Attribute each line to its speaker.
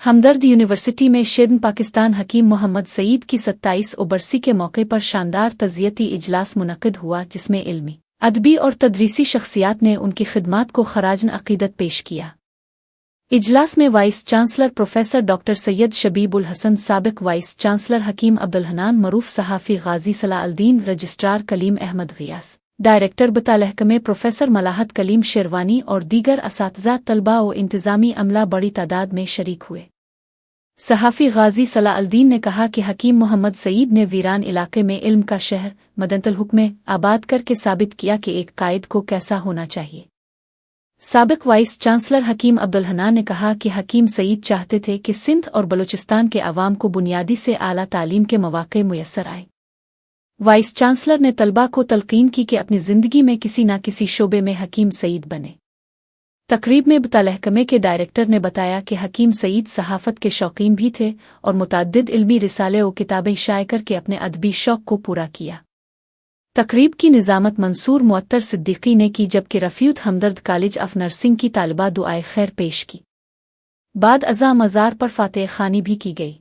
Speaker 1: हमदर्द university में शेद्न पाकिस्तान हकीम मोहम्मद सईद की 27 बरसी के मौके पर शानदार तज़ियती इजलास मुनक़िद हुआ, जिसमें इल्मी, अदबी और तदरीसी शख्सियात ने उनकी खिदमात को खराजन अक़ीदत पेश किया। इजलास में vice chancellor professor doctor Syed Shabibul Hasan, साबिक़ वाइस चांसलर हकीम अब्दुल हन्नान, मरूफ सहाफ़ी गाजी सलाउद्दीन, रजिस्ट्रार कलीम अहमद ग़ियास, डायरेक्टर बतलहकमे प्रोफेसर मलाहत कलीम शेरवानी और दीगर असातिज़ा, तलबा व इंतज़ामी अमला बड़ी तादाद में शरीक हुए। सहाफ़ी गाजी सलाउद्दीन ने कहा कि हकीम मोहम्मद सईद ने वीरान इलाके में इल्म का शहर मदनतल हुक्म आबाद करके साबित किया कि एक कायद को कैसा होना चाहिए। साबिक़ वाइस चांसलर हकीम अब्दुल हन्नान ने कहा कि हकीम सईद चाहते थे कि सिंध और बलूचिस्तान के अवाम को बुनियादी से आला तालीम के मौक़े मुयस्सर आए। वाइस चांसलर ने तलबा को तलक़ीन की कि अपनी ज़िंदगी में किसी न किसी शोबे में हकीम सईद बने। तकरीब में बतलहकमे के डायरेक्टर ने बताया कि हकीम सईद सहाफ़त के शौकीन भी थे और मुतअद्दिद इल्मी रिसाले व किताबें शाये करके अपने अदबी शौक़ को पूरा किया। तकरीब की निज़ामत मंसूर मुअत्तर सिद्दीकी ने की, जबकि रफ़ीउत हमदर्द कॉलेज ऑफ नर्सिंग की तालिबा दुआए खैर पेश की। बाद अज़ा मज़ार पर फ़ातिहा ख़ानी भी की गई।